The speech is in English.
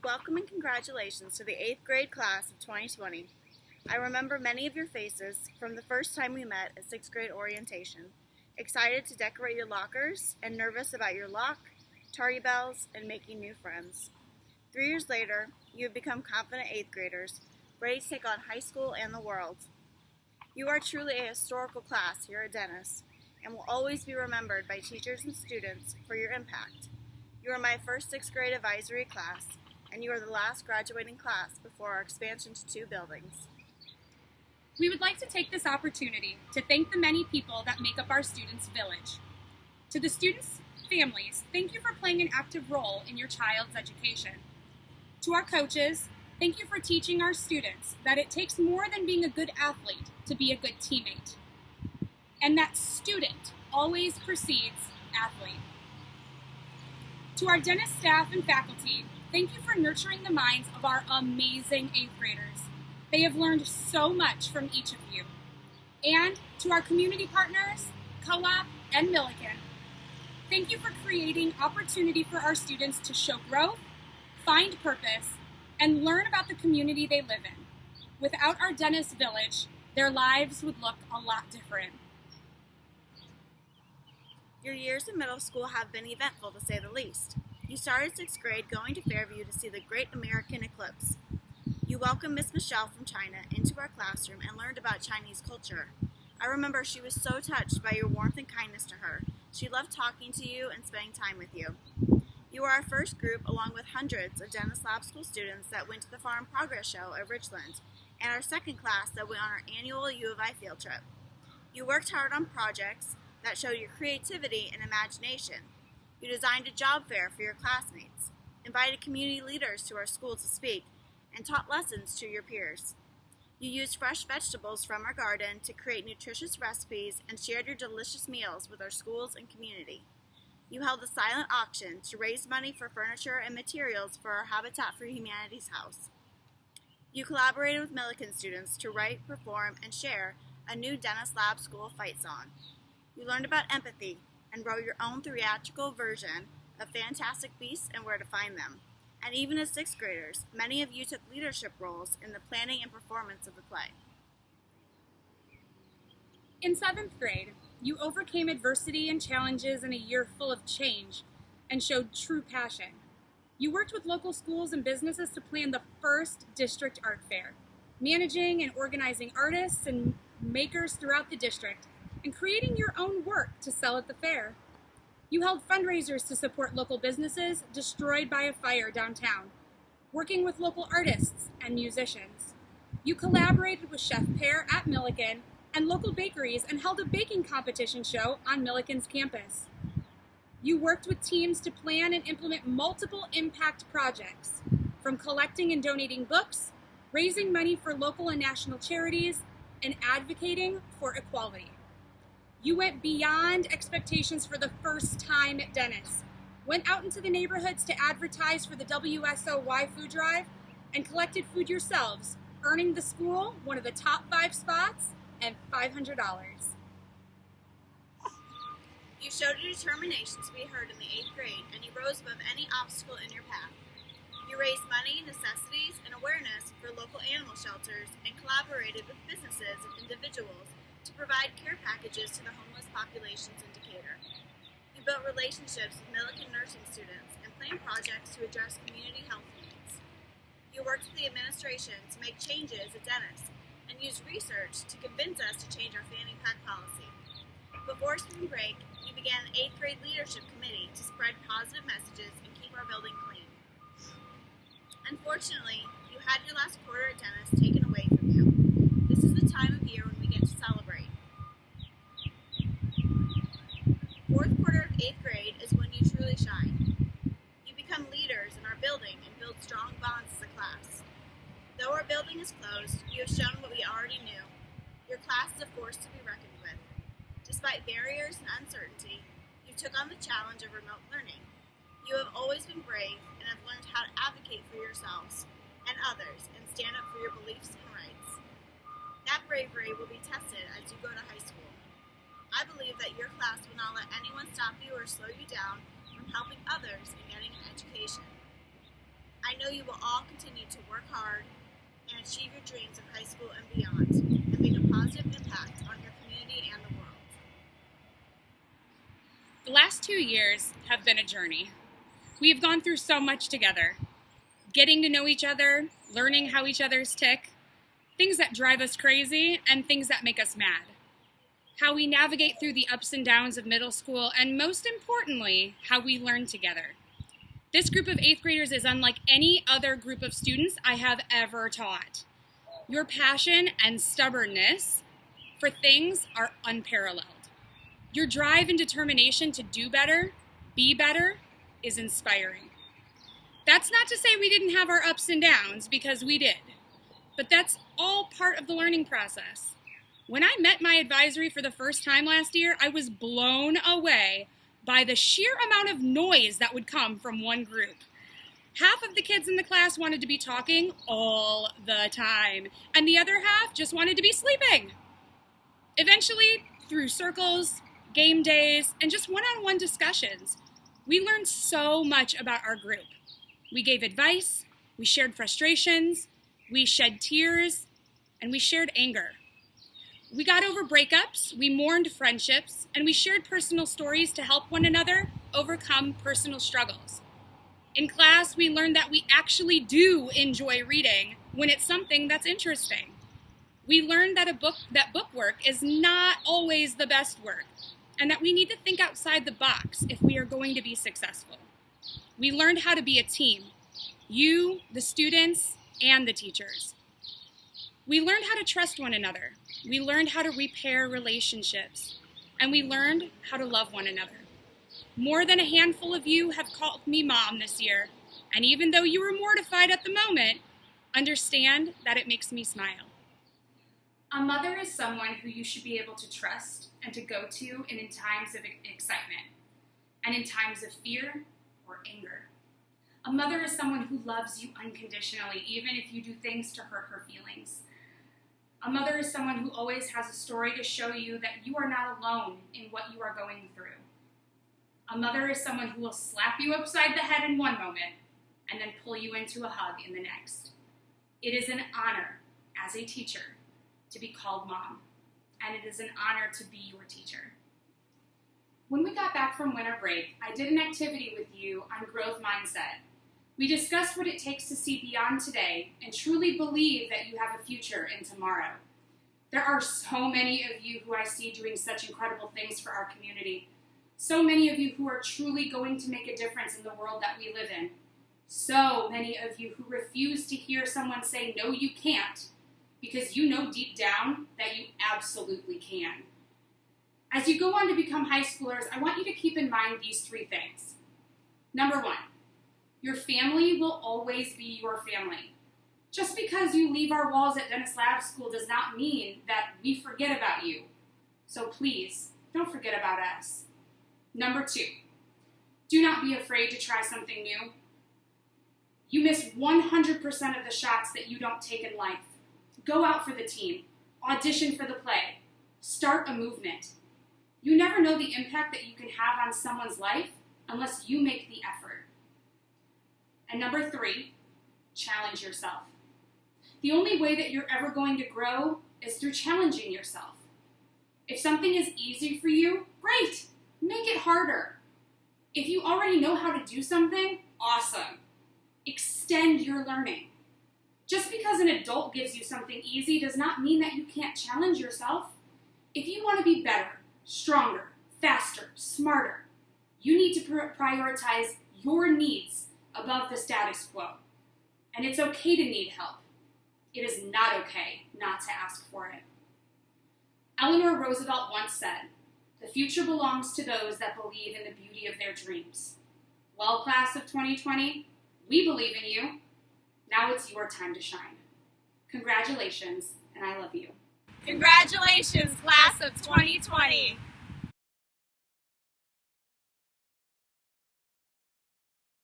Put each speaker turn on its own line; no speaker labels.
Welcome and congratulations to the 8th grade class of 2020. I remember many of your faces from the first time we met at 6th grade orientation, excited to decorate your lockers and nervous about your lock, tardy bells, and making new friends. 3 years later, you have become confident 8th graders, ready to take on high school and the world. You are truly a historical class here at Dennis and will always be remembered by teachers and students for your impact. You are my first 6th grade advisory class, and you are the last graduating class before our expansion to 2 buildings.
We would like to take this opportunity to thank the many people that make up our students' village. To the students' families, thank you for playing an active role in your child's education. To our coaches, thank you for teaching our students that it takes more than being a good athlete to be a good teammate, and that student always precedes athlete. To our Dennis staff and faculty, thank you for nurturing the minds of our amazing 8th graders. They have learned so much from each of you. And to our community partners, Co-op and Milliken, thank you for creating opportunity for our students to show growth, find purpose, and learn about the community they live in. Without our Dennis village, their lives would look a lot different.
Your years in middle school have been eventful, to say the least. You started 6th grade going to Fairview to see the Great American Eclipse. You welcomed Miss Michelle from China into our classroom and learned about Chinese culture. I remember she was so touched by your warmth and kindness to her. She loved talking to you and spending time with you. You were our first group, along with hundreds of Dennis Lab School students that went to the Farm Progress Show at Richland, and our second class that went on our annual U of I field trip. You worked hard on projects that showed your creativity and imagination. You designed a job fair for your classmates, invited community leaders to our school to speak, and taught lessons to your peers. You used fresh vegetables from our garden to create nutritious recipes and shared your delicious meals with our schools and community. You held a silent auction to raise money for furniture and materials for our Habitat for Humanity's house. You collaborated with Milliken students to write, perform, and share a new Dennis Lab School fight song. You learned about empathy and wrote your own theatrical version of Fantastic Beasts and Where to Find Them. And even as 6th graders, many of you took leadership roles in the planning and performance of the play.
In 7th grade, you overcame adversity and challenges in a year full of change and showed true passion. You worked with local schools and businesses to plan the first district art fair, managing and organizing artists and makers throughout the district, and creating your own work to sell at the fair. You held fundraisers to support local businesses destroyed by a fire downtown, working with local artists and musicians. You collaborated with Chef Pear at Milliken and local bakeries and held a baking competition show on Milliken's campus. You worked with teams to plan and implement multiple impact projects, from collecting and donating books, raising money for local and national charities, and advocating for equality. You went beyond expectations for the first time at Dennis, went out into the neighborhoods to advertise for the WSOY food drive, and collected food yourselves, earning the school one of the top 5 spots and $500.
You showed your determination to be heard in the 8th grade, and you rose above any obstacle in your path. You raised money, necessities, and awareness for local animal shelters and collaborated with businesses and individuals to provide care packages to the homeless populations in Decatur. You built relationships with Milliken nursing students and planned projects to address community health needs. You worked with the administration to make changes at Dennis and used research to convince us to change our fanny pack policy. Before spring break, you began an 8th grade leadership committee to spread positive messages and keep our building clean. Unfortunately, you had your last quarter at Dennis taken away from you. This is the time of year when we get to celebrate. 4th quarter of 8th grade is when you truly shine. You become leaders in our building and build strong bonds as a class. Though our building is closed, you have shown what we already knew. Your class is a force to be reckoned with. Despite barriers and uncertainty, you took on the challenge of remote learning. You have always been brave and have learned how to advocate for yourselves and others and stand up for your beliefs and rights. That bravery will be tested as you go to high school. I believe that your class will not let anyone stop you or slow you down from helping others and getting an education. I know you will all continue to work hard and achieve your dreams of high school and beyond, and make a positive impact on your community and the world.
The last 2 years have been a journey. We have gone through so much together, getting to know each other, learning how each other's tick, things that drive us crazy and things that make us mad, how we navigate through the ups and downs of middle school, and most importantly, how we learn together. This group of 8th graders is unlike any other group of students I have ever taught. Your passion and stubbornness for things are unparalleled. Your drive and determination to do better, be better, is inspiring. That's not to say we didn't have our ups and downs, because we did, but that's all part of the learning process. When I met my advisory for the first time last year, I was blown away by the sheer amount of noise that would come from one group. Half of the kids in the class wanted to be talking all the time, and the other half just wanted to be sleeping. Eventually, through circles, game days, and just one-on-one discussions, we learned so much about our group. We gave advice, we shared frustrations, we shed tears, and we shared anger. We got over breakups, we mourned friendships, and we shared personal stories to help one another overcome personal struggles. In class, we learned that we actually do enjoy reading when it's something that's interesting. We learned that book work is not always the best work, and that we need to think outside the box if we are going to be successful. We learned how to be a team, you, the students, and the teachers. We learned how to trust one another. We learned how to repair relationships, and we learned how to love one another. More than a handful of you have called me mom this year, and even though you were mortified at the moment, understand that it makes me smile. A mother is someone who you should be able to trust and to go to in times of excitement and in times of fear or anger. A mother is someone who loves you unconditionally, even if you do things to hurt her feelings. A mother is someone who always has a story to show you that you are not alone in what you are going through. A mother is someone who will slap you upside the head in one moment and then pull you into a hug in the next. It is an honor as a teacher to be called mom, and it is an honor to be your teacher. When we got back from winter break, I did an activity with you on growth mindset. We discussed what it takes to see beyond today and truly believe that you have a future in tomorrow. There are so many of you who I see doing such incredible things for our community. So many of you who are truly going to make a difference in the world that we live in. So many of you who refuse to hear someone say, no, you can't, because you know deep down that you absolutely can. As you go on to become high schoolers, I want you to keep in mind these 3 things. Number 1, your family will always be your family. Just because you leave our walls at Dennis Lab School does not mean that we forget about you. So please, don't forget about us. Number 2, do not be afraid to try something new. You miss 100% of the shots that you don't take in life. Go out for the team. Audition for the play. Start a movement. You never know the impact that you can have on someone's life unless you make the effort. And number 3, challenge yourself. The only way that you're ever going to grow is through challenging yourself. If something is easy for you, great, make it harder. If you already know how to do something, awesome. Extend your learning. Just because an adult gives you something easy does not mean that you can't challenge yourself. If you want to be better, stronger, faster, smarter, you need to prioritize your needs above the status quo. And it's okay to need help. It is not okay not to ask for it. Eleanor Roosevelt once said, "The future belongs to those that believe in the beauty of their dreams." Well, class of 2020, we believe in you. Now it's your time to shine. Congratulations, and I love you.
Congratulations, class of 2020.